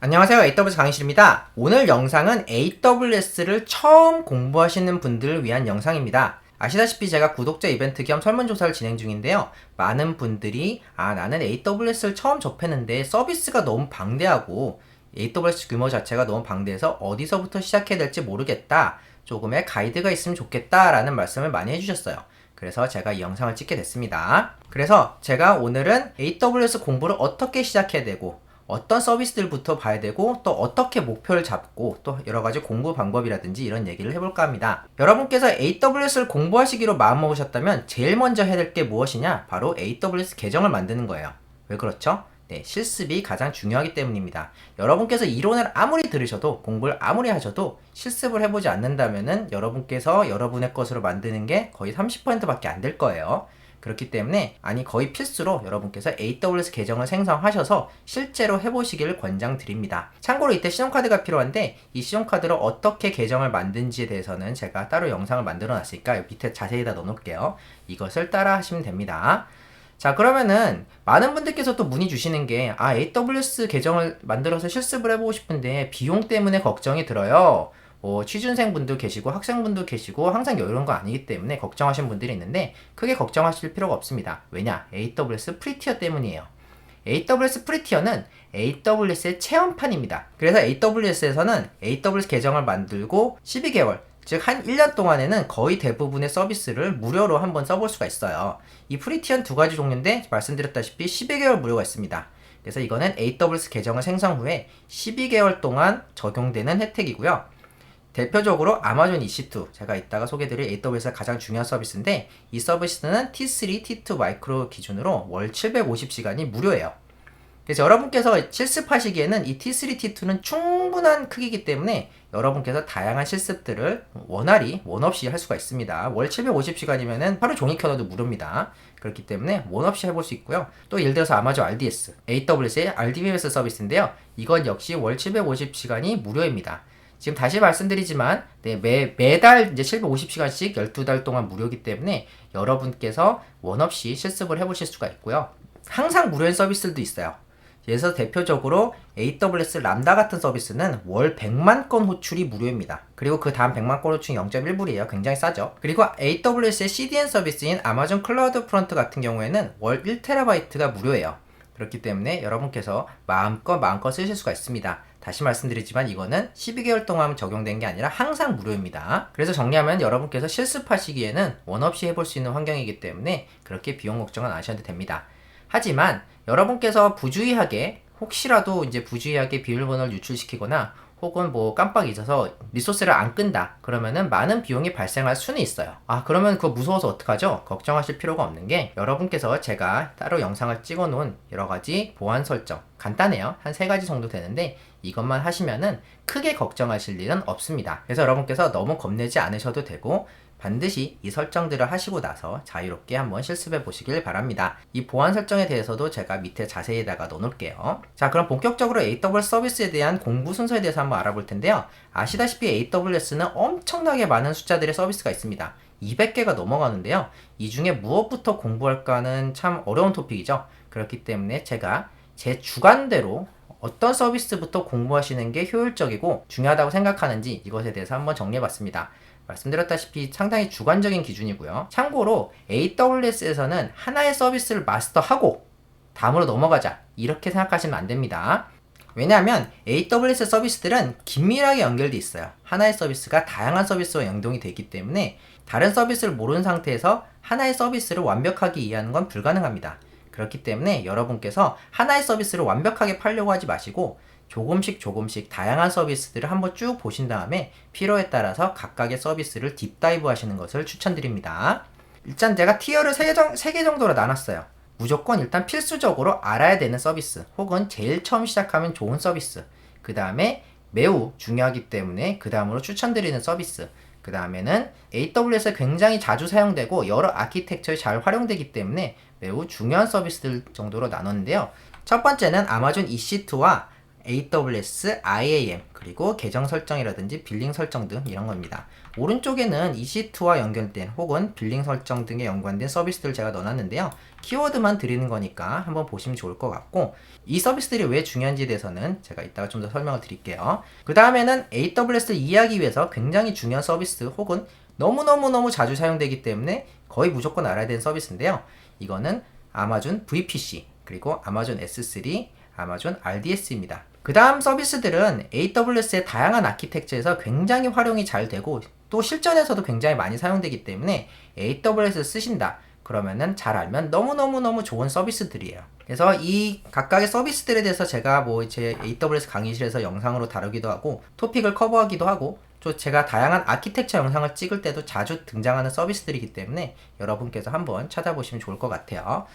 안녕하세요. AWS 강의실입니다. 오늘 영상은 AWS를 처음 공부하시는 분들을 위한 영상입니다. 아시다시피 제가 구독자 이벤트 겸 설문조사를 진행 중인데요. 많은 분들이 나는 AWS를 처음 접했는데 서비스가 너무 방대하고 AWS 규모 자체가 너무 방대해서 어디서부터 시작해야 될지 모르겠다. 조금의 가이드가 있으면 좋겠다 라는 말씀을 많이 해주셨어요. 그래서 제가 이 영상을 찍게 됐습니다. 그래서 제가 오늘은 AWS 공부를 어떻게 시작해야 되고 어떤 서비스들부터 봐야 되고 또 어떻게 목표를 잡고 또 여러가지 공부 방법이라든지 이런 얘기를 해볼까 합니다. 여러분께서 AWS를 공부하시기로 마음먹으셨다면 제일 먼저 해야 될 게 무엇이냐? 바로 AWS 계정을 만드는 거예요. 왜 그렇죠? 네, 실습이 가장 중요하기 때문입니다. 여러분께서 이론을 아무리 들으셔도 공부를 아무리 하셔도 실습을 해보지 않는다면은 여러분께서 여러분의 것으로 만드는 게 거의 30%밖에 안 될 거예요. 그렇기 때문에 거의 필수로 여러분께서 AWS 계정을 생성하셔서 실제로 해보시기를 권장드립니다. 참고로 이때 신용카드가 필요한데 이 신용카드로 어떻게 계정을 만든지에 대해서는 제가 따로 영상을 만들어 놨으니까 밑에 자세히 다 넣어놓을게요. 이것을 따라 하시면 됩니다. 자, 그러면은 많은 분들께서 또 문의 주시는 게 AWS 계정을 만들어서 실습을 해보고 싶은데 비용 때문에 걱정이 들어요. 취준생분도 계시고 학생분도 계시고 항상 이런 거 아니기 때문에 걱정하시는 분들이 있는데 크게 걱정하실 필요가 없습니다. 왜냐? AWS 프리티어 때문이에요. AWS 프리티어는 AWS의 체험판입니다. 그래서 AWS에서는 AWS 계정을 만들고 12개월, 즉 한 1년 동안에는 거의 대부분의 서비스를 무료로 한번 써볼 수가 있어요. 이 프리티어는 두 가지 종류인데 말씀드렸다시피 12개월 무료가 있습니다. 그래서 이거는 AWS 계정을 생성 후에 12개월 동안 적용되는 혜택이고요. 대표적으로 아마존 EC2, 제가 이따가 소개드릴 AWS의 가장 중요한 서비스인데 이 서비스는 T3, T2 마이크로 기준으로 월 750시간이 무료예요. 그래서 여러분께서 실습하시기에는 이 T3, T2는 충분한 크기이기 때문에 여러분께서 다양한 실습들을 원 없이 할 수가 있습니다. 월 750시간이면은 하루 종일 켜놔도 무료입니다. 그렇기 때문에 원 없이 해볼 수 있고요. 또 예를 들어서 아마존 RDS, AWS의 RDBMS 서비스인데요. 이건 역시 월 750시간이 무료입니다. 지금 다시 말씀드리지만 매달 이제 750시간씩 12달 동안 무료이기 때문에 여러분께서 원 없이 실습을 해보실 수가 있고요. 항상 무료인 서비스들도 있어요. 그래서 대표적으로 AWS 람다 같은 서비스는 월 100만 건 호출이 무료입니다. 그리고 그 다음 100만 건 호출이 0.1불이에요. 굉장히 싸죠. 그리고 AWS의 CDN 서비스인 아마존 클라우드 프론트 같은 경우에는 월 1TB가 무료예요. 그렇기 때문에 여러분께서 마음껏 쓰실 수가 있습니다. 다시 말씀드리지만 이거는 12개월 동안 적용된 게 아니라 항상 무료입니다. 그래서 정리하면 여러분께서 실습하시기에는 원 없이 해볼 수 있는 환경이기 때문에 그렇게 비용 걱정은 안 하셔도 됩니다. 하지만 여러분께서 혹시라도 이제 부주의하게 비밀번호를 유출시키거나 혹은 깜빡 잊어서 리소스를 안 끈다 그러면은 많은 비용이 발생할 수는 있어요. 그러면 그거 무서워서 어떡하죠? 걱정하실 필요가 없는 게 여러분께서 제가 따로 영상을 찍어 놓은 여러가지 보안 설정 간단해요. 한 3가지 정도 되는데 이것만 하시면은 크게 걱정하실 일은 없습니다. 그래서 여러분께서 너무 겁내지 않으셔도 되고 반드시 이 설정들을 하시고 나서 자유롭게 한번 실습해 보시길 바랍니다. 이 보안 설정에 대해서도 제가 밑에 자세히다가 넣어놓을게요. 자, 그럼 본격적으로 AWS 서비스에 대한 공부 순서에 대해서 한번 알아볼 텐데요. 아시다시피 AWS는 엄청나게 많은 숫자들의 서비스가 있습니다. 200개가 넘어가는데요. 이 중에 무엇부터 공부할까는 참 어려운 토픽이죠. 그렇기 때문에 제가 제 주관대로 어떤 서비스부터 공부하시는 게 효율적이고 중요하다고 생각하는지 이것에 대해서 한번 정리해봤습니다. 말씀드렸다시피 상당히 주관적인 기준이고요. 참고로 AWS에서는 하나의 서비스를 마스터하고 다음으로 넘어가자 이렇게 생각하시면 안 됩니다. 왜냐하면 AWS 서비스들은 긴밀하게 연결돼 있어요. 하나의 서비스가 다양한 서비스와 연동이 되기 때문에 다른 서비스를 모르는 상태에서 하나의 서비스를 완벽하게 이해하는 건 불가능합니다. 그렇기 때문에 여러분께서 하나의 서비스를 완벽하게 팔려고 하지 마시고 조금씩 다양한 서비스들을 한번 쭉 보신 다음에 필요에 따라서 각각의 서비스를 딥다이브 하시는 것을 추천드립니다. 일단 제가 티어를 3개 정도로 나눴어요. 무조건 일단 필수적으로 알아야 되는 서비스 혹은 제일 처음 시작하면 좋은 서비스, 그 다음에 매우 중요하기 때문에 그 다음으로 추천드리는 서비스, 그 다음에는 AWS에 굉장히 자주 사용되고 여러 아키텍처에 잘 활용되기 때문에 매우 중요한 서비스들 정도로 나눴는데요. 첫 번째는 아마존 EC2와 AWS IAM 그리고 계정 설정이라든지 빌링 설정 등 이런 겁니다. 오른쪽에는 EC2와 연결된 혹은 빌링 설정 등에 연관된 서비스들을 제가 넣어놨는데요. 키워드만 드리는 거니까 한번 보시면 좋을 것 같고, 이 서비스들이 왜 중요한지에 대해서는 제가 이따가 좀 더 설명을 드릴게요. 그 다음에는 AWS를 이해하기 위해서 굉장히 중요한 서비스 혹은 너무너무너무 자주 사용되기 때문에 거의 무조건 알아야 되는 서비스인데요. 이거는 아마존 VPC, 그리고 아마존 S3, 아마존 RDS입니다. 그 다음 서비스들은 AWS의 다양한 아키텍처에서 굉장히 활용이 잘 되고 또 실전에서도 굉장히 많이 사용되기 때문에 AWS를 쓰신다 그러면은 잘 알면 너무너무너무 좋은 서비스들이에요. 그래서 이 각각의 서비스들에 대해서 제가 뭐 제 AWS 강의실에서 영상으로 다루기도 하고 토픽을 커버하기도 하고 또 제가 다양한 아키텍처 영상을 찍을 때도 자주 등장하는 서비스들이기 때문에 여러분께서 한번 찾아보시면 좋을 것 같아요.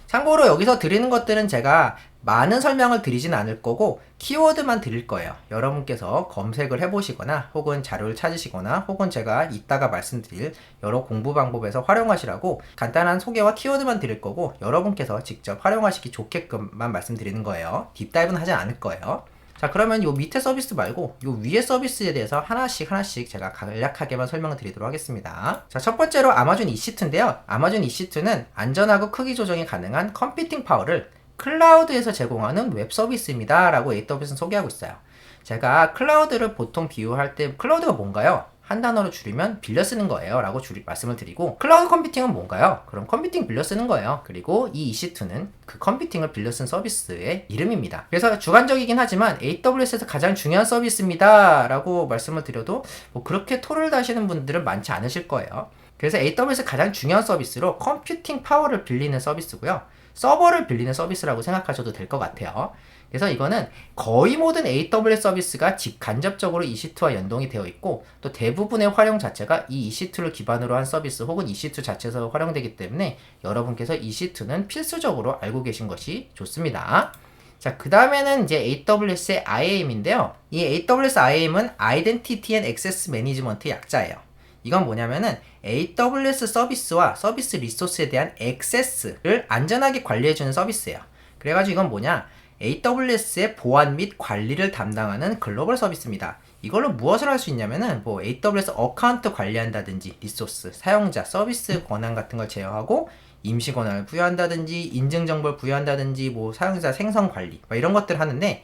참고로 여기서 드리는 것들은 제가 많은 설명을 드리진 않을 거고 키워드만 드릴 거예요. 여러분께서 검색을 해보시거나 혹은 자료를 찾으시거나 혹은 제가 이따가 말씀드릴 여러 공부 방법에서 활용하시라고 간단한 소개와 키워드만 드릴 거고 여러분께서 직접 활용하시기 좋게끔만 말씀드리는 거예요. 딥다이브는 하지 않을 거예요. 자, 그러면 요 밑에 서비스 말고 요 위에 서비스에 대해서 하나씩 제가 간략하게만 설명을 드리도록 하겠습니다. 자, 첫 번째로 아마존 EC2인데요. 아마존 EC2는 안전하고 크기 조정이 가능한 컴퓨팅 파워를 클라우드에서 제공하는 웹 서비스입니다 라고 AWS는 소개하고 있어요. 제가 클라우드를 보통 비유할 때 클라우드가 뭔가요? 한 단어로 줄이면 빌려 쓰는 거예요 라고 말씀을 드리고, 클라우드 컴퓨팅은 뭔가요? 그럼 컴퓨팅 빌려 쓰는 거예요. 그리고 이 EC2는 그 컴퓨팅을 빌려 쓴 서비스의 이름입니다. 그래서 주관적이긴 하지만 AWS에서 가장 중요한 서비스입니다 라고 말씀을 드려도 뭐 그렇게 토를 다시는 분들은 많지 않으실 거예요. 그래서 AWS 가장 중요한 서비스로 컴퓨팅 파워를 빌리는 서비스고요, 서버를 빌리는 서비스라고 생각하셔도 될 것 같아요. 그래서 이거는 거의 모든 AWS 서비스가 간접적으로 EC2와 연동이 되어 있고 또 대부분의 활용 자체가 이 EC2를 기반으로 한 서비스 혹은 EC2 자체에서 활용되기 때문에 여러분께서 EC2는 필수적으로 알고 계신 것이 좋습니다. 자, 그 다음에는 이제 AWS의 IAM인데요. 이 AWS IAM은 Identity and Access Management 약자예요. 이건 뭐냐면은 AWS 서비스와 서비스 리소스에 대한 액세스를 안전하게 관리해주는 서비스예요. 그래가지고 이건 뭐냐? AWS의 보안 및 관리를 담당하는 글로벌 서비스입니다. 이걸로 무엇을 할 수 있냐면은 뭐 AWS 어카운트 관리한다든지 리소스, 사용자, 서비스 권한 같은 걸 제어하고 임시 권한을 부여한다든지 인증 정보를 부여한다든지 뭐 사용자 생성 관리 이런 것들을 하는데,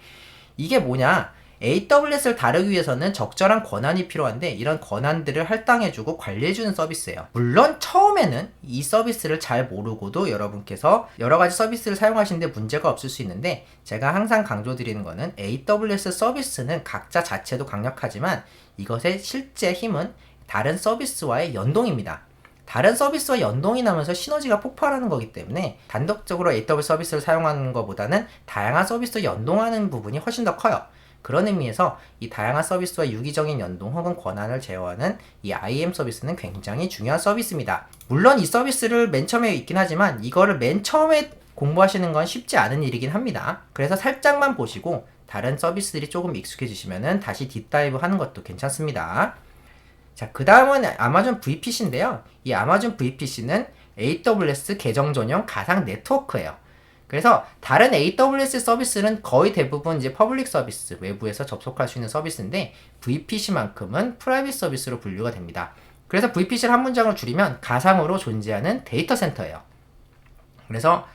이게 뭐냐? AWS를 다루기 위해서는 적절한 권한이 필요한데 이런 권한들을 할당해주고 관리해주는 서비스예요. 물론 처음에는 이 서비스를 잘 모르고도 여러분께서 여러가지 서비스를 사용하시는데 문제가 없을 수 있는데, 제가 항상 강조드리는 거는 AWS 서비스는 각자 자체도 강력하지만 이것의 실제 힘은 다른 서비스와의 연동입니다. 다른 서비스와 연동이 나면서 시너지가 폭발하는 거기 때문에 단독적으로 AWS 서비스를 사용하는 것보다는 다양한 서비스와 연동하는 부분이 훨씬 더 커요. 그런 의미에서 이 다양한 서비스와 유기적인 연동 혹은 권한을 제어하는 이 IAM 서비스는 굉장히 중요한 서비스입니다. 물론 이 서비스를 맨 처음에 있긴 하지만 이거를 맨 처음에 공부하시는 건 쉽지 않은 일이긴 합니다. 그래서 살짝만 보시고 다른 서비스들이 조금 익숙해지시면은 다시 딥다이브 하는 것도 괜찮습니다. 자, 그 다음은 아마존 VPC인데요. 이 아마존 VPC는 AWS 계정 전용 가상 네트워크예요. 그래서 다른 AWS 서비스는 거의 대부분 이제 퍼블릭 서비스, 외부에서 접속할 수 있는 서비스인데 VPC만큼은 프라이빗 서비스로 분류가 됩니다. 그래서 VPC를 한 문장으로 줄이면 가상으로 존재하는 데이터 센터예요. 그래서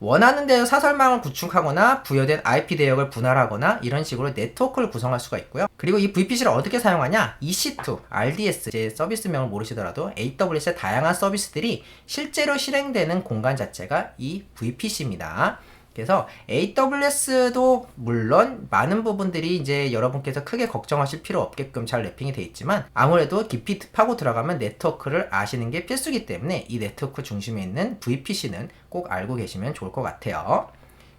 원하는 데서 사설망을 구축하거나 부여된 IP 대역을 분할하거나 이런 식으로 네트워크를 구성할 수가 있고요. 그리고 이 VPC를 어떻게 사용하냐? EC2, RDS, 이제 서비스명을 모르시더라도 AWS의 다양한 서비스들이 실제로 실행되는 공간 자체가 이 VPC입니다. 그래서 AWS도 물론 많은 부분들이 이제 여러분께서 크게 걱정하실 필요 없게끔 잘 랩핑이 되어 있지만 아무래도 깊이 파고 들어가면 네트워크를 아시는 게 필수이기 때문에 이 네트워크 중심에 있는 VPC는 꼭 알고 계시면 좋을 것 같아요.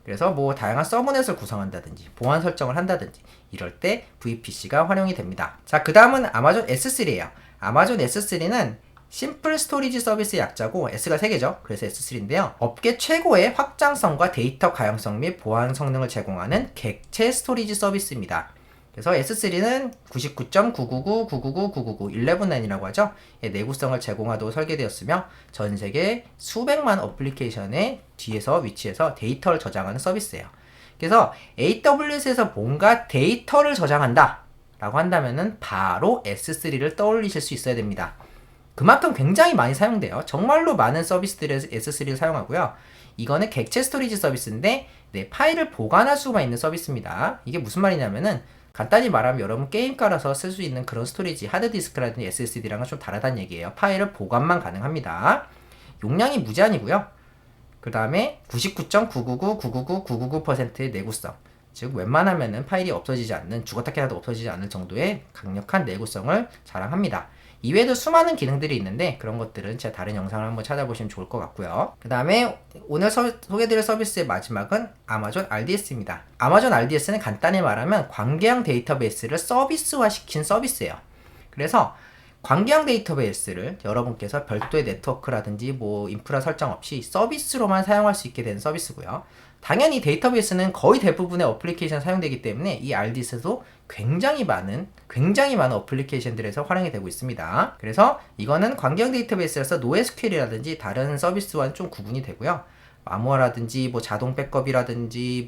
그래서 뭐 다양한 서브넷을 구성한다든지 보안 설정을 한다든지 이럴 때 VPC가 활용이 됩니다. 자, 그 다음은 아마존 S3예요. 아마존 S3는 심플 스토리지 서비스 약자고 S가 3개죠. 그래서 S3인데요. 업계 최고의 확장성과 데이터 가용성 및 보안 성능을 제공하는 객체 스토리지 서비스입니다. 그래서 S3는 99.9999999 11.9이라고 하죠. 내구성을 제공하도록 설계되었으며 전 세계 수백만 어플리케이션의 뒤에서 위치해서 데이터를 저장하는 서비스예요. 그래서 AWS에서 뭔가 데이터를 저장한다. 라고 한다면은 바로 S3를 떠올리실 수 있어야 됩니다. 그만큼 굉장히 많이 사용돼요. 정말로 많은 서비스들에서 S3를 사용하고요. 이거는 객체 스토리지 서비스인데 파일을 보관할 수가 있는 서비스입니다. 이게 무슨 말이냐면은 간단히 말하면 여러분 게임 깔아서 쓸 수 있는 그런 스토리지, 하드디스크라든지 SSD랑은 좀 다르다는 얘기예요. 파일을 보관만 가능합니다. 용량이 무제한이고요. 그 다음에 99.99999999%의 내구성, 즉 웬만하면은 파일이 없어지지 않는, 죽었다 깨나도 없어지지 않을 정도의 강력한 내구성을 자랑합니다. 이외에도 수많은 기능들이 있는데 그런 것들은 제 다른 영상을 한번 찾아보시면 좋을 것 같고요. 그 다음에 오늘 소개드릴 서비스의 마지막은 아마존 RDS입니다. 아마존 RDS는 간단히 말하면 관계형 데이터베이스를 서비스화 시킨 서비스예요. 그래서 관계형 데이터베이스를 여러분께서 별도의 네트워크라든지 인프라 설정 없이 서비스로만 사용할 수 있게 된 서비스고요. 당연히 데이터베이스는 거의 대부분의 어플리케이션 사용되기 때문에 이 RDS도 굉장히 많은 어플리케이션들에서 활용이 되고 있습니다. 그래서 이거는 관계형 데이터베이스라서 NoSQL이라든지 다른 서비스와는 좀 구분이 되고요. 암호화라든지 자동 백업이라든지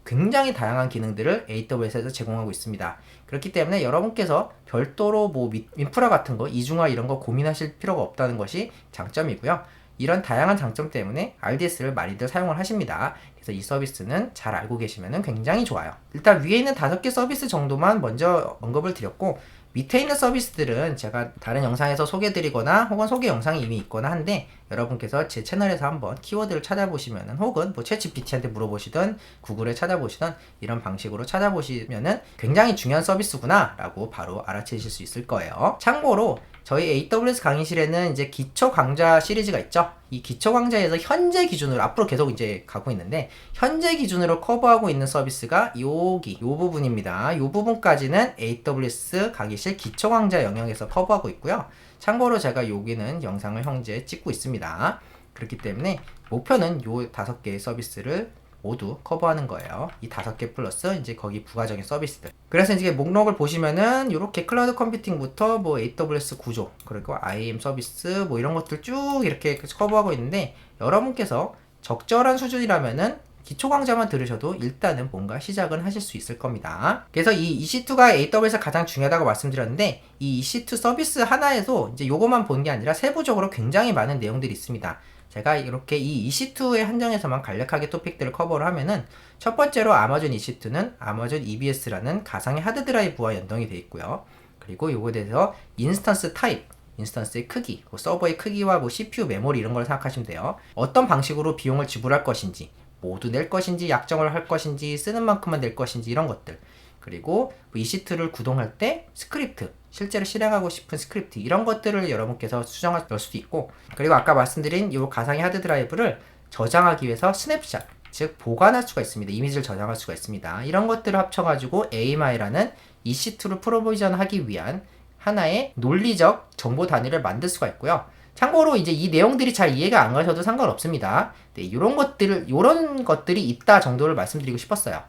굉장히 다양한 기능들을 AWS에서 제공하고 있습니다. 그렇기 때문에 여러분께서 별도로 인프라 같은 거, 이중화 이런 거 고민하실 필요가 없다는 것이 장점이고요. 이런 다양한 장점 때문에 RDS를 많이들 사용을 하십니다. 그래서 이 서비스는 잘 알고 계시면 굉장히 좋아요. 일단 위에 있는 5개 서비스 정도만 먼저 언급을 드렸고, 밑에 있는 서비스들은 제가 다른 영상에서 소개드리거나 혹은 소개 영상이 이미 있거나 한데, 여러분께서 제 채널에서 한번 키워드를 찾아보시면은, 혹은 챗GPT한테 물어보시든 구글에 찾아보시든 이런 방식으로 찾아보시면은 굉장히 중요한 서비스구나 라고 바로 알아채실 수 있을 거예요. 참고로 저희 AWS 강의실에는 이제 기초 강좌 시리즈가 있죠. 이 기초 강좌에서 현재 기준으로, 앞으로 계속 이제 가고 있는데, 현재 기준으로 커버하고 있는 서비스가 요 부분입니다. 요 부분까지는 AWS 강의실 기초 강좌 영역에서 커버하고 있고요. 참고로 제가 여기는 영상을 현재 찍고 있습니다. 그렇기 때문에 목표는 요 5개의 서비스를 모두 커버하는 거예요. 이 5개 플러스 이제 거기 부가적인 서비스들. 그래서 이제 목록을 보시면은 이렇게 클라우드 컴퓨팅부터 AWS 구조, 그리고 IAM 서비스 이런 것들 쭉 이렇게 커버하고 있는데, 여러분께서 적절한 수준이라면은 기초 강좌만 들으셔도 일단은 뭔가 시작은 하실 수 있을 겁니다. 그래서 이 EC2가 AWS가 가장 중요하다고 말씀드렸는데, 이 EC2 서비스 하나에서 이제 요것만 보는 게 아니라 세부적으로 굉장히 많은 내용들이 있습니다. 제가 이렇게 이 EC2에 한정해서만 간략하게 토픽들을 커버를 하면은, 첫 번째로 아마존 EC2는 아마존 EBS라는 가상의 하드드라이브와 연동이 되어 있고요. 그리고 요거에 대해서 인스턴스 타입, 인스턴스의 크기, 서버의 크기와 CPU 메모리 이런 걸 생각하시면 돼요. 어떤 방식으로 비용을 지불할 것인지, 모두 낼 것인지, 약정을 할 것인지, 쓰는 만큼만 낼 것인지 이런 것들. 그리고 EC2를 구동할 때 스크립트, 실제로 실행하고 싶은 스크립트 이런 것들을 여러분께서 수정할 수도 있고, 그리고 아까 말씀드린 이 가상의 하드드라이브를 저장하기 위해서 스냅샷, 즉 보관할 수가 있습니다. 이미지를 저장할 수가 있습니다. 이런 것들을 합쳐가지고 AMI라는 EC2를 프로비전하기 위한 하나의 논리적 정보 단위를 만들 수가 있고요. 참고로 이제 이 내용들이 잘 이해가 안 가셔도 상관없습니다. 네, 이런 것들이 있다 정도를 말씀드리고 싶었어요.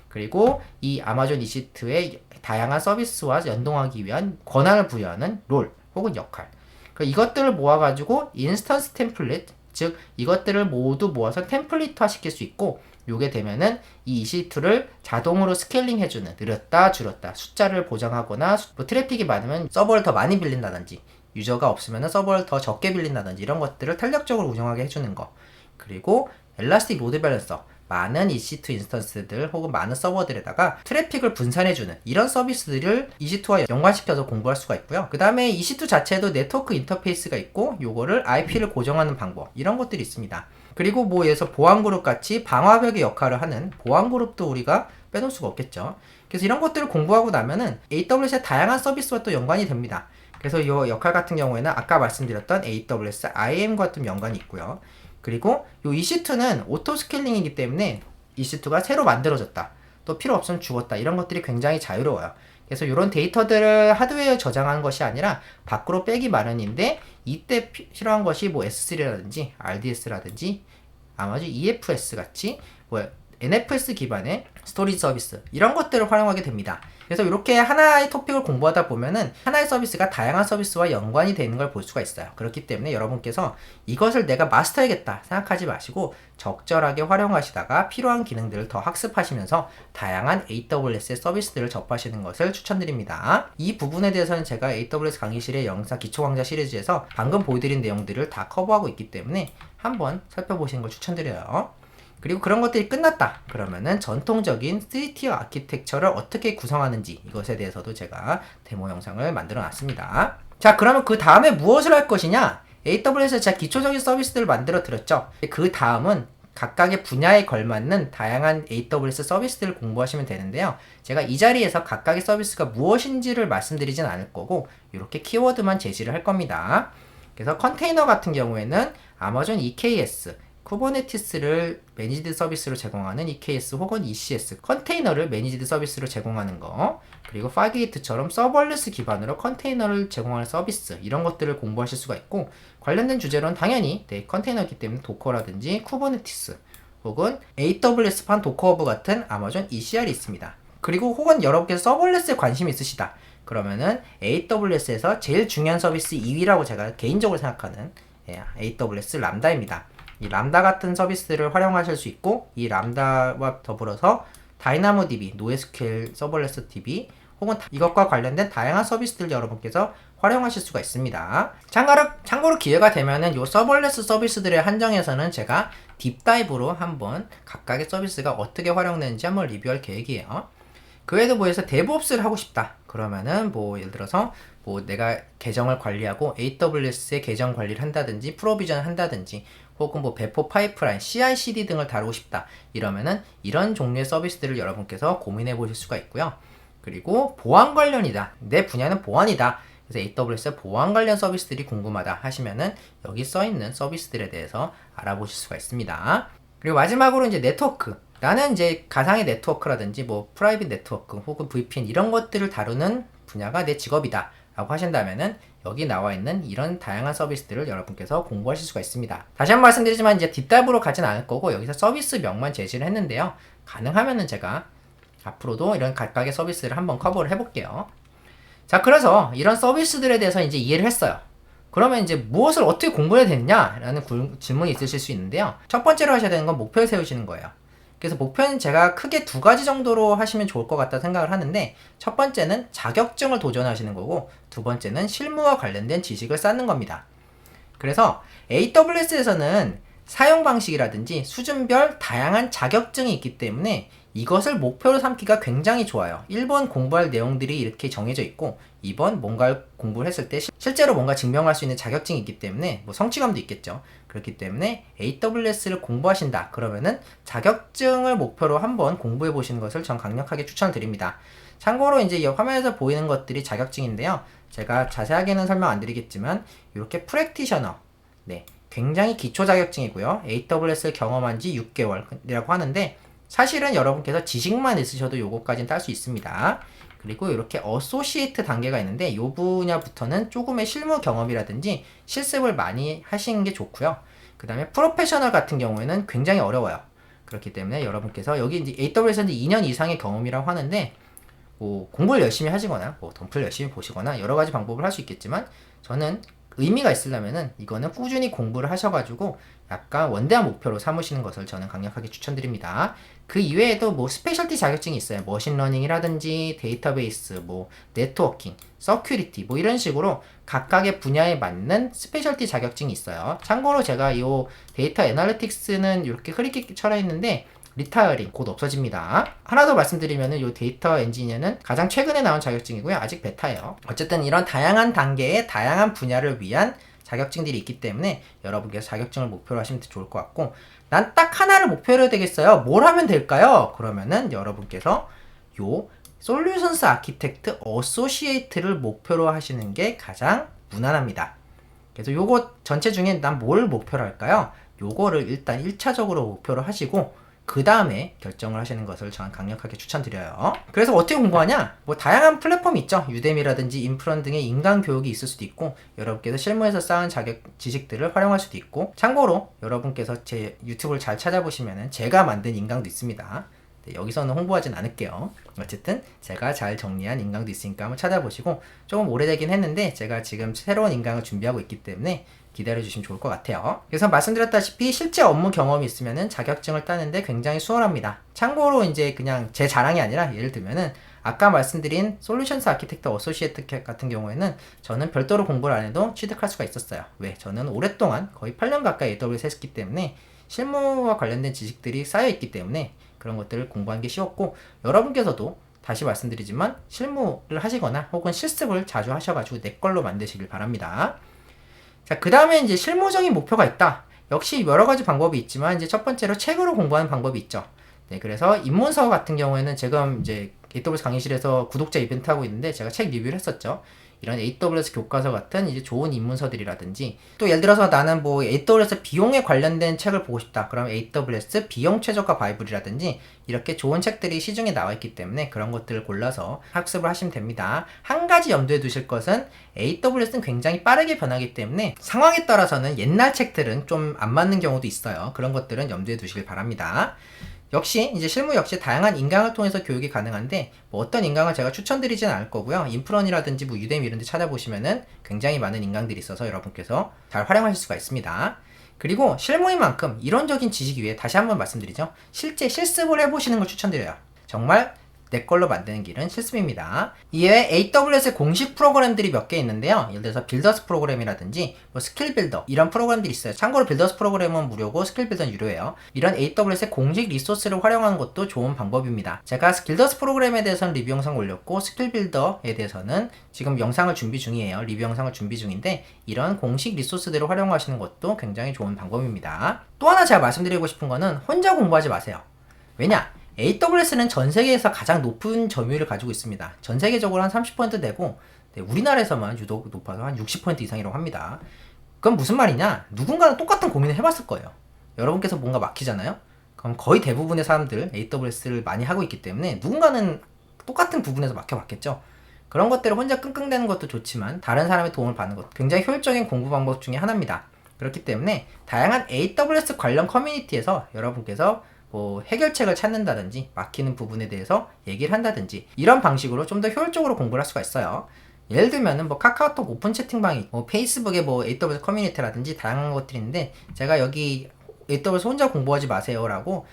그리고 이 아마존 EC2의 다양한 서비스와 연동하기 위한 권한을 부여하는 롤 혹은 역할, 이것들을 모아가지고 인스턴스 템플릿, 즉 이것들을 모두 모아서 템플릿화 시킬 수 있고, 요게 되면은 이 EC2를 자동으로 스케일링 해주는, 늘렸다 줄였다, 숫자를 보정하거나 트래픽이 많으면 서버를 더 많이 빌린다든지, 유저가 없으면 서버를 더 적게 빌린다든지 이런 것들을 탄력적으로 운영하게 해주는 거. 그리고 엘라스틱 로드 밸런서, 많은 EC2 인스턴스들 혹은 많은 서버들에다가 트래픽을 분산해주는 이런 서비스들을 EC2와 연관시켜서 공부할 수가 있고요. 그 다음에 EC2 자체에도 네트워크 인터페이스가 있고, 요거를 IP를 고정하는 방법, 이런 것들이 있습니다. 그리고 예를 들어서 보안그룹 같이 방화벽의 역할을 하는 보안그룹도 우리가 빼놓을 수가 없겠죠. 그래서 이런 것들을 공부하고 나면은 AWS의 다양한 서비스와 또 연관이 됩니다. 그래서 이 역할 같은 경우에는 아까 말씀드렸던 AWS IAM과 좀 연관이 있고요. 그리고 이 EC2는 오토 스케일링이기 때문에 EC2가 새로 만들어졌다, 또 필요 없으면 죽었다, 이런 것들이 굉장히 자유로워요. 그래서 이런 데이터들을 하드웨어에 저장하는 것이 아니라 밖으로 빼기 마련인데, 이때 필요한 것이 S3라든지 RDS라든지 아마존 EFS 같이 NFS 기반의 스토리지 서비스, 이런 것들을 활용하게 됩니다. 그래서 이렇게 하나의 토픽을 공부하다 보면은 하나의 서비스가 다양한 서비스와 연관이 되는 걸 볼 수가 있어요. 그렇기 때문에 여러분께서 이것을 내가 마스터해야겠다 생각하지 마시고 적절하게 활용하시다가 필요한 기능들을 더 학습하시면서 다양한 AWS의 서비스들을 접하시는 것을 추천드립니다. 이 부분에 대해서는 제가 AWS 강의실의 영상 기초 강좌 시리즈에서 방금 보여드린 내용들을 다 커버하고 있기 때문에 한번 살펴보시는 걸 추천드려요. 그리고 그런 것들이 끝났다 그러면은 전통적인 3티어 아키텍처를 어떻게 구성하는지 이것에 대해서도 제가 데모 영상을 만들어 놨습니다. 자, 그러면 그 다음에 무엇을 할 것이냐? AWS에서 제가 기초적인 서비스들을 만들어 드렸죠. 그 다음은 각각의 분야에 걸맞는 다양한 AWS 서비스들을 공부하시면 되는데요. 제가 이 자리에서 각각의 서비스가 무엇인지를 말씀드리진 않을 거고 이렇게 키워드만 제시를 할 겁니다. 그래서 컨테이너 같은 경우에는 아마존 EKS, 쿠버네티스를 매니지드 서비스로 제공하는 EKS 혹은 ECS, 컨테이너를 매니지드 서비스로 제공하는 거, 그리고 파게이트처럼 서버레스 기반으로 컨테이너를 제공하는 서비스, 이런 것들을 공부하실 수가 있고, 관련된 주제로는 당연히 컨테이너이기 때문에 도커라든지 쿠버네티스 혹은 AWS판 도커허브 같은 아마존 ECR이 있습니다. 그리고 혹은 여러분께서 서버레스에 관심이 있으시다 그러면은 AWS에서 제일 중요한 서비스 2위라고 제가 개인적으로 생각하는 AWS 람다입니다. 이 람다 같은 서비스를 활용하실 수 있고, 이 람다와 더불어서 다이나모DB, NoSQL 서버레스 DB 혹은 이것과 관련된 다양한 서비스들을 여러분께서 활용하실 수가 있습니다. 참고로 기회가 되면은 이 서버레스 서비스들의 한정에서는 제가 딥다이브로 한번 각각의 서비스가 어떻게 활용되는지 한번 리뷰할 계획이에요. 그 외에도 뭐해서 데브옵스를 하고 싶다 그러면은 뭐 예를 들어서 뭐 내가 계정을 관리하고 AWS의 계정 관리를 한다든지 프로비전을 한다든지 혹은 뭐 배포 파이프라인, CI/CD 등을 다루고 싶다 이러면은 이런 종류의 서비스들을 여러분께서 고민해 보실 수가 있고요. 그리고 보안 관련이다, 내 분야는 보안이다, 그래서 AWS 보안 관련 서비스들이 궁금하다 하시면은 여기 써 있는 서비스들에 대해서 알아보실 수가 있습니다. 그리고 마지막으로 이제 네트워크, 나는 이제 가상의 네트워크라든지 뭐 프라이빗 네트워크 혹은 VPN 이런 것들을 다루는 분야가 내 직업이다 라고 하신다면은 여기 나와 있는 이런 다양한 서비스들을 여러분께서 공부하실 수가 있습니다. 다시 한번 말씀드리지만 이제 딥다이브로 가진 않을 거고 여기서 서비스명만 제시를 했는데요. 가능하면은 제가 앞으로도 이런 각각의 서비스를 한번 커버를 해볼게요. 자, 그래서 이런 서비스들에 대해서 이제 이해를 했어요. 그러면 이제 무엇을 어떻게 공부해야 되느냐라는 질문이 있으실 수 있는데요. 첫 번째로 하셔야 되는 건 목표를 세우시는 거예요. 그래서 목표는 제가 크게 두 가지 정도로 하시면 좋을 것 같다 생각을 하는데, 첫 번째는 자격증을 도전하시는 거고 두 번째는 실무와 관련된 지식을 쌓는 겁니다. 그래서 AWS에서는 사용 방식이라든지 수준별 다양한 자격증이 있기 때문에 이것을 목표로 삼기가 굉장히 좋아요. 1번 공부할 내용들이 이렇게 정해져 있고 2번 뭔가 공부를 했을 때 실제로 뭔가 증명할 수 있는 자격증이 있기 때문에 뭐 성취감도 있겠죠. 그렇기 때문에 AWS를 공부하신다 그러면은 자격증을 목표로 한번 공부해 보시는 것을 전 강력하게 추천드립니다. 참고로 이제 이 화면에서 보이는 것들이 자격증인데요. 제가 자세하게는 설명 안 드리겠지만 이렇게 프랙티셔너, 굉장히 기초 자격증이고요. AWS를 경험한 지 6개월이라고 하는데 사실은 여러분께서 지식만 있으셔도 요거까지는 딸 수 있습니다. 그리고 이렇게 어소시에이트 단계가 있는데 이 분야부터는 조금의 실무 경험이라든지 실습을 많이 하시는 게 좋고요. 그 다음에 프로페셔널 같은 경우에는 굉장히 어려워요. 그렇기 때문에 여러분께서 여기 이제 AWS는 2년 이상의 경험이라고 하는데 뭐 공부를 열심히 하시거나 뭐 덤플 열심히 보시거나 여러 가지 방법을 할 수 있겠지만 저는 의미가 있으려면은 이거는 꾸준히 공부를 하셔가지고 약간 원대한 목표로 삼으시는 것을 저는 강력하게 추천드립니다. 그 이외에도 뭐 스페셜티 자격증이 있어요. 머신러닝이라든지 데이터베이스, 뭐 네트워킹, 서큐리티 뭐 이런 식으로 각각의 분야에 맞는 스페셜티 자격증이 있어요. 참고로 제가 이 데이터 애널리틱스는 이렇게 흐릿게 쳐져 있는데 리타이어링 곧 없어집니다. 하나 더 말씀드리면은 이 데이터 엔지니어는 가장 최근에 나온 자격증이고요. 아직 베타예요. 어쨌든 이런 다양한 단계의 다양한 분야를 위한 자격증들이 있기 때문에 여러분께서 자격증을 목표로 하시면 좋을 것 같고, 난 딱 하나를 목표로 해야 되겠어요. 뭘 하면 될까요? 그러면은 여러분께서 요 솔루션스 아키텍트 어소시에이트를 목표로 하시는 게 가장 무난합니다. 그래서 요거 전체 중에 난 뭘 목표로 할까요? 요거를 일단 1차적으로 목표로 하시고 그 다음에 결정을 하시는 것을 저는 강력하게 추천드려요. 그래서 어떻게 공부하냐? 뭐 다양한 플랫폼이 있죠. 유데미라든지 인프런 등의 인강 교육이 있을 수도 있고 여러분께서 실무에서 쌓은 지식들을 활용할 수도 있고, 참고로 여러분께서 제 유튜브를 잘 찾아보시면은 제가 만든 인강도 있습니다. 네, 여기서는 홍보하진 않을게요. 어쨌든 제가 잘 정리한 인강도 있으니까 한번 찾아보시고, 조금 오래되긴 했는데 제가 지금 새로운 인강을 준비하고 있기 때문에 기다려주시면 좋을 것 같아요. 그래서 말씀드렸다시피 실제 업무 경험이 있으면은 자격증을 따는데 굉장히 수월합니다. 참고로 이제 그냥 제 자랑이 아니라, 예를 들면은 아까 말씀드린 솔루션스 아키텍트 어소시에이트 같은 경우에는 저는 별도로 공부를 안 해도 취득할 수가 있었어요. 왜? 저는 오랫동안 거의 8년 가까이 AWS 했기 때문에 실무와 관련된 지식들이 쌓여있기 때문에 그런 것들을 공부하는 게 쉬웠고, 여러분께서도 다시 말씀드리지만 실무를 하시거나 혹은 실습을 자주 하셔가지고 내 걸로 만드시길 바랍니다. 자, 그 다음에 이제 실무적인 목표가 있다. 역시 여러 가지 방법이 있지만 이제 첫 번째로 책으로 공부하는 방법이 있죠. 네, 그래서 입문서 같은 경우에는 지금 이제 AWS 강의실에서 구독자 이벤트 하고 있는데 제가 책 리뷰를 했었죠. 이런 AWS 교과서 같은 이제 좋은 입문서들이라든지, 또 예를 들어서 나는 뭐 AWS 비용에 관련된 책을 보고 싶다. 그럼 AWS 비용 최저가 바이블이라든지 이렇게 좋은 책들이 시중에 나와 있기 때문에 그런 것들을 골라서 학습을 하시면 됩니다. 한 가지 염두에 두실 것은 AWS는 굉장히 빠르게 변하기 때문에 상황에 따라서는 옛날 책들은 좀 안 맞는 경우도 있어요. 그런 것들은 염두에 두시길 바랍니다. 역시 이제 실무 역시 다양한 인강을 통해서 교육이 가능한데, 뭐 어떤 인강을 제가 추천드리진 않을 거고요. 인프런이라든지 뭐 유데미 이런 데 찾아보시면은 굉장히 많은 인강들이 있어서 여러분께서 잘 활용하실 수가 있습니다. 그리고 실무인 만큼 이론적인 지식 위에 다시 한번 말씀드리죠. 실제 실습을 해보시는 걸 추천드려요. 정말 내 걸로 만드는 길은 실습입니다. 이외에 AWS 공식 프로그램들이 몇 개 있는데요. 예를 들어서 빌더스 프로그램이라든지 뭐 스킬 빌더 이런 프로그램들이 있어요. 참고로 빌더스 프로그램은 무료고 스킬 빌더는 유료예요. 이런 AWS의 공식 리소스를 활용하는 것도 좋은 방법입니다. 제가 빌더스 프로그램에 대해서는 리뷰 영상 올렸고, 스킬 빌더에 대해서는 지금 영상을 준비 중이에요. 리뷰 영상을 준비 중인데, 이런 공식 리소스들을 활용하시는 것도 굉장히 좋은 방법입니다. 또 하나 제가 말씀드리고 싶은 거는 혼자 공부하지 마세요. 왜냐? AWS는 전 세계에서 가장 높은 점유율을 가지고 있습니다. 전 세계적으로 한 30% 되고, 네, 우리나라에서만 유독 높아서 한 60% 이상이라고 합니다. 그건 무슨 말이냐? 누군가는 똑같은 고민을 해봤을 거예요. 여러분께서 뭔가 막히잖아요? 그럼 거의 대부분의 사람들 AWS를 많이 하고 있기 때문에 누군가는 똑같은 부분에서 막혀봤겠죠. 그런 것들을 혼자 끙끙대는 것도 좋지만 다른 사람의 도움을 받는 것도 굉장히 효율적인 공부 방법 중에 하나입니다. 그렇기 때문에 다양한 AWS 관련 커뮤니티에서 여러분께서 뭐 해결책을 찾는다든지 막히는 부분에 대해서 얘기를 한다든지 이런 방식으로 좀 더 효율적으로 공부를 할 수가 있어요. 예를 들면은 뭐 카카오톡 오픈 채팅방이 뭐 페이스북에 뭐 AWS 커뮤니티라든지 다양한 것들이 있는데, 제가 여기 AWS 혼자 공부하지 마세요라고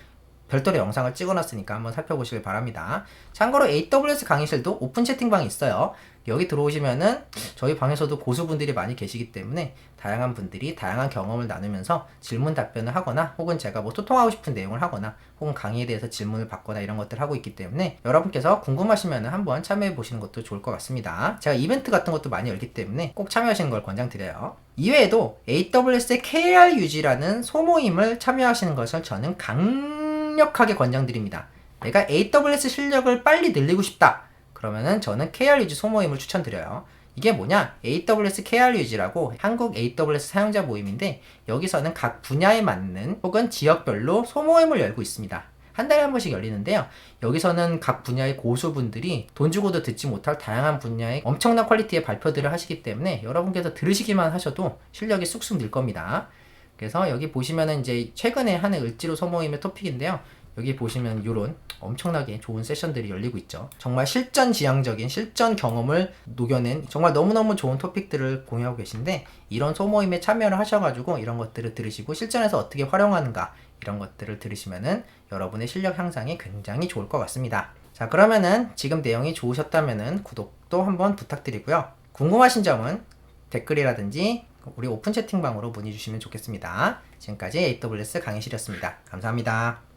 별도로 영상을 찍어놨으니까 한번 살펴보시길 바랍니다. 참고로 AWS 강의실도 오픈 채팅방이 있어요. 여기 들어오시면은 저희 방에서도 고수분들이 많이 계시기 때문에 다양한 분들이 다양한 경험을 나누면서 질문 답변을 하거나, 혹은 제가 뭐 소통하고 싶은 내용을 하거나, 혹은 강의에 대해서 질문을 받거나 이런 것들을 하고 있기 때문에 여러분께서 궁금하시면 한번 참여해 보시는 것도 좋을 것 같습니다. 제가 이벤트 같은 것도 많이 열기 때문에 꼭 참여하시는 걸 권장드려요. 이외에도 AWS의 KRUG라는 소모임을 참여하시는 것을 저는 강력하게 권장드립니다. 내가 AWS 실력을 빨리 늘리고 싶다. 그러면은 저는 KRUG 소모임을 추천드려요. 이게 뭐냐? AWS KRUG라고 한국 AWS 사용자 모임인데, 여기서는 각 분야에 맞는 혹은 지역별로 소모임을 열고 있습니다. 한 달에 한 번씩 열리는데요. 여기서는 각 분야의 고수분들이 돈 주고도 듣지 못할 다양한 분야의 엄청난 퀄리티의 발표들을 하시기 때문에 여러분께서 들으시기만 하셔도 실력이 쑥쑥 늘 겁니다. 그래서 여기 보시면은 이제 최근에 하는 을지로 소모임의 토픽인데요. 여기 보시면 이런 엄청나게 좋은 세션들이 열리고 있죠. 정말 실전 지향적인 실전 경험을 녹여낸 정말 너무너무 좋은 토픽들을 공유하고 계신데, 이런 소모임에 참여를 하셔가지고 이런 것들을 들으시고 실전에서 어떻게 활용하는가 이런 것들을 들으시면은 여러분의 실력 향상에 굉장히 좋을 것 같습니다. 자, 그러면은 지금 내용이 좋으셨다면은 구독도 한번 부탁드리고요. 궁금하신 점은 댓글이라든지 우리 오픈 채팅방으로 문의 주시면 좋겠습니다. 지금까지 AWS 강의실이었습니다. 감사합니다.